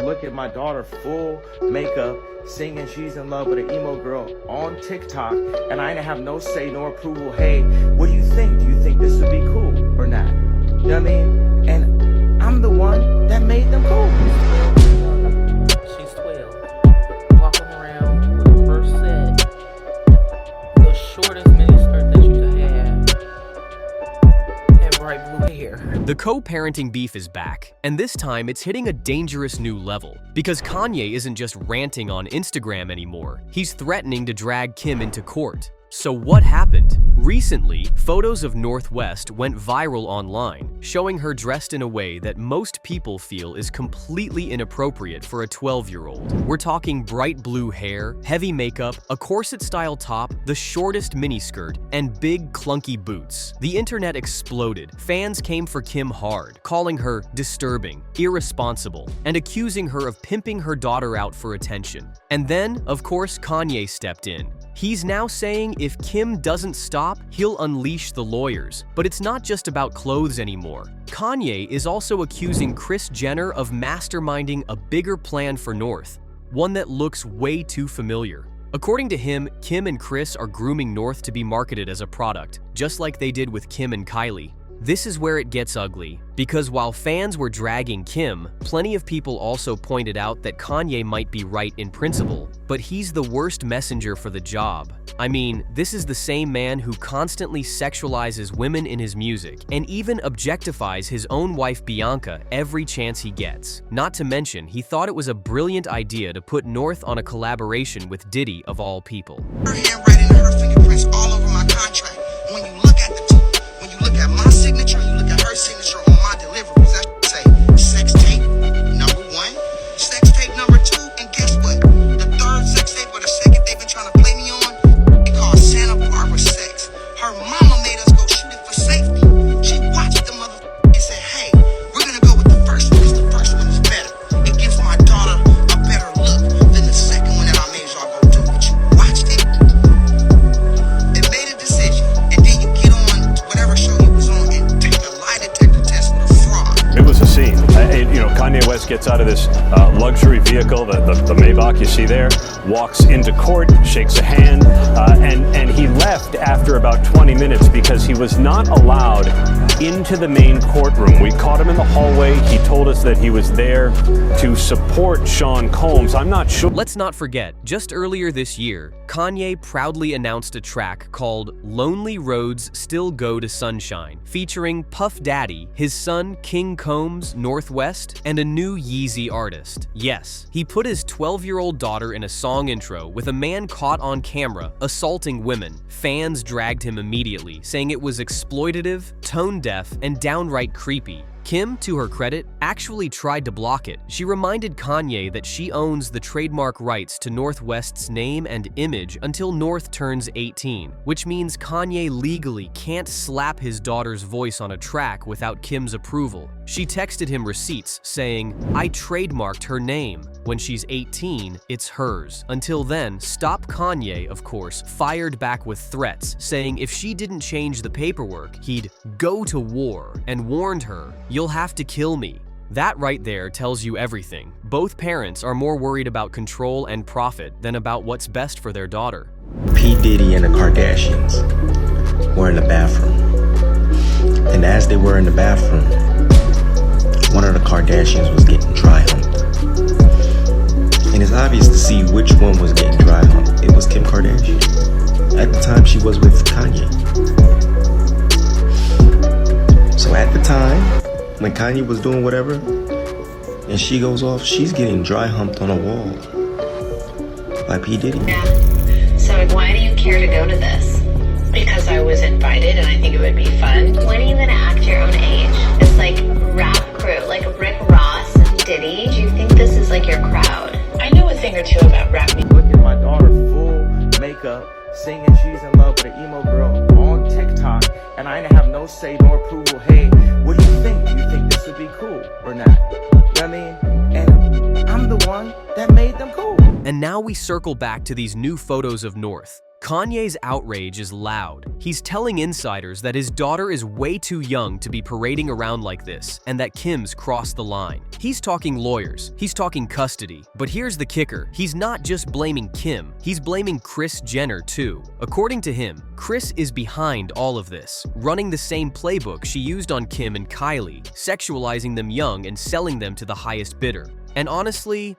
Look at my daughter full makeup singing she's in love with an emo girl on TikTok, and I didn't have no say nor approval. Hey, what do you think? Do you think this would be cool or not? You know what I mean? And I'm the one that made them cool. She's 12. Walking around with a corset, the shortest miniskirt that you could have, and bright blue hair. The co-parenting beef is back, and this time it's hitting a dangerous new level because Kanye isn't just ranting on Instagram anymore. He's threatening to drag Kim into court. So what happened? Recently, photos of North West went viral online, showing her dressed in a way that most people feel is completely inappropriate for a 12-year-old. We're talking bright blue hair, heavy makeup, a corset-style top, the shortest miniskirt, and big clunky boots. The internet exploded. Fans came for Kim hard, calling her disturbing, irresponsible, and accusing her of pimping her daughter out for attention. And then, of course, Kanye stepped in. He's now saying if Kim doesn't stop, he'll unleash the lawyers. But it's not just about clothes anymore. Kanye is also accusing Kris Jenner of masterminding a bigger plan for North, one that looks way too familiar. According to him, Kim and Kris are grooming North to be marketed as a product, just like they did with Kim and Kylie. This is where it gets ugly, because while fans were dragging Kim, plenty of people also pointed out that Kanye might be right in principle, but he's the worst messenger for the job. I mean, this is the same man who constantly sexualizes women in his music and even objectifies his own wife Bianca every chance he gets. Not to mention, he thought it was a brilliant idea to put North on a collaboration with Diddy of all people. Her handwriting and her fingerprints all over my contract. When you look at my signature, you look at her signature on my deliveries, that say sex tape number 1, sex tape number 2, and guess what? The third sex tape or the second they've been trying to play me on, they call Santa Barbara sex. Her mama made us go shoot it for safety. She watched the motherfucker and said, hey, we're gonna go with the first one because the first one is better. It gives my daughter a better look than the second one that I made y'all go do. But you watched it and made a decision, and then you get on to whatever show you was on and take a lie detector test with a fraud. It was a scene. Kanye West gets out of this luxury vehicle, the Maybach you see there, walks into court, shakes a hand, and he left after about 20 minutes because he was not allowed into the main courtroom. We caught him in the hallway. He told us that he was there to support Sean Combs. I'm not sure. Let's not forget, just earlier this year, Kanye proudly announced a track called Lonely Roads Still Go to Sunshine, featuring Puff Daddy, his son King Combs, North West, and a new Yeezy artist. Yes, he put his 12-year-old daughter in a song intro with a man caught on camera assaulting women. Fans dragged him immediately, saying it was exploitative, tone-deaf, and downright creepy. Kim, to her credit, actually tried to block it. She reminded Kanye that she owns the trademark rights to North West's name and image until North turns 18, which means Kanye legally can't slap his daughter's voice on a track without Kim's approval. She texted him receipts saying, I trademarked her name. When she's 18, it's hers. Until then, Stop Kanye, of course, fired back with threats, saying if she didn't change the paperwork, he'd go to war, and warned her, you'll have to kill me. That right there tells you everything. Both parents are more worried about control and profit than about what's best for their daughter. P. Diddy and the Kardashians were in the bathroom. And as they were in the bathroom, one of the Kardashians was getting dry humped. And it's obvious to see which one was getting dry humped. It was Kim Kardashian. At the time, she was with Kanye. So at the time, when Kanye was doing whatever, and she goes off, she's getting dry humped on a wall by P. Diddy. Yeah. So why do you care to go to this? Because I was invited and I think it would be fun. When are you gonna act your own age? It's like rap crew, like Rick Ross and Diddy. Do you think this is like your crowd? I know a thing or two about rap music. Look at my daughter full makeup singing she's in love with an emo girl on TikTok, and I didn't have no say nor approval. Hey, what do you think? Do you think this would be cool or not? You know what I mean? And I'm the one that made them cool. And now we circle back to these new photos of North. Kanye's outrage is loud. He's telling insiders that his daughter is way too young to be parading around like this and that Kim's crossed the line. He's talking lawyers, he's talking custody, but here's the kicker. He's not just blaming Kim, he's blaming Kris Jenner too. According to him, Kris is behind all of this, running the same playbook she used on Kim and Kylie, sexualizing them young and selling them to the highest bidder. And honestly,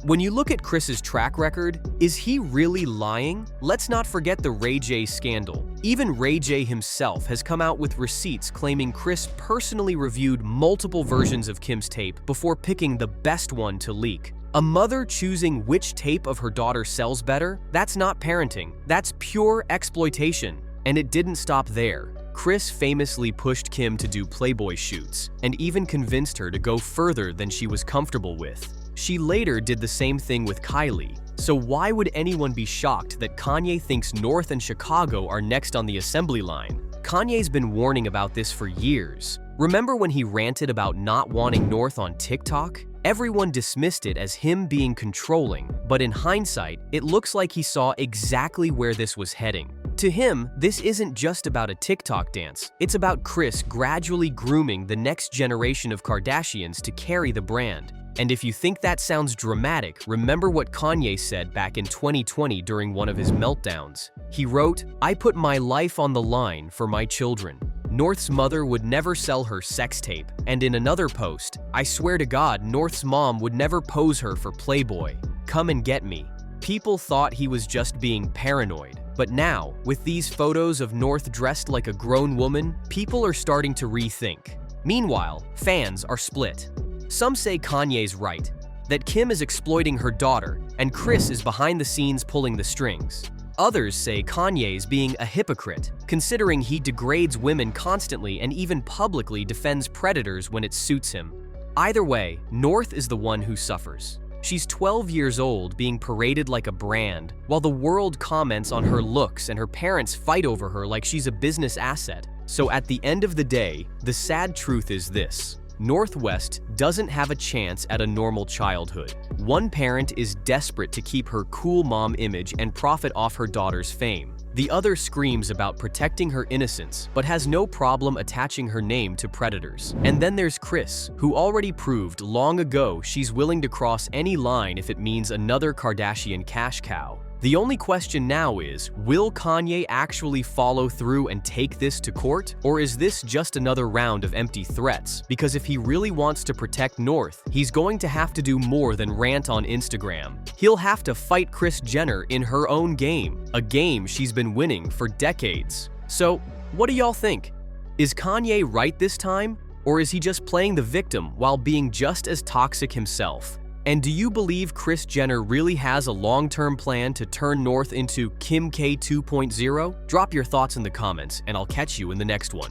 when you look at Kris's track record, is he really lying? Let's not forget the Ray J scandal. Even Ray J himself has come out with receipts claiming Kris personally reviewed multiple versions of Kim's tape before picking the best one to leak. A mother choosing which tape of her daughter sells better? That's not parenting, that's pure exploitation. And it didn't stop there. Kris famously pushed Kim to do Playboy shoots and even convinced her to go further than she was comfortable with. She later did the same thing with Kylie. So why would anyone be shocked that Kanye thinks North and Chicago are next on the assembly line? Kanye's been warning about this for years. Remember when he ranted about not wanting North on TikTok? Everyone dismissed it as him being controlling, but in hindsight, it looks like he saw exactly where this was heading. To him, this isn't just about a TikTok dance. It's about Kris gradually grooming the next generation of Kardashians to carry the brand. And if you think that sounds dramatic, remember what Kanye said back in 2020 during one of his meltdowns. He wrote, "I put my life on the line for my children." North's mother would never sell her sex tape, and in another post, "I swear to God, North's mom would never pose her for Playboy. Come and get me." People thought he was just being paranoid, but now, with these photos of North dressed like a grown woman, people are starting to rethink. Meanwhile, fans are split. Some say Kanye's right, that Kim is exploiting her daughter and Kris is behind the scenes pulling the strings. Others say Kanye's being a hypocrite, considering he degrades women constantly and even publicly defends predators when it suits him. Either way, North is the one who suffers. She's 12 years old being paraded like a brand, while the world comments on her looks and her parents fight over her like she's a business asset. So at the end of the day, the sad truth is this. Northwest doesn't have a chance at a normal childhood. One parent is desperate to keep her cool mom image and profit off her daughter's fame. The other screams about protecting her innocence, but has no problem attaching her name to predators. And then there's Kris, who already proved long ago she's willing to cross any line if it means another Kardashian cash cow. The only question now is, will Kanye actually follow through and take this to court? Or is this just another round of empty threats? Because if he really wants to protect North, he's going to have to do more than rant on Instagram. He'll have to fight Kris Jenner in her own game, a game she's been winning for decades. So, what do y'all think? Is Kanye right this time? Or is he just playing the victim while being just as toxic himself? And do you believe Kris Jenner really has a long-term plan to turn North into Kim K 2.0? Drop your thoughts in the comments, and I'll catch you in the next one.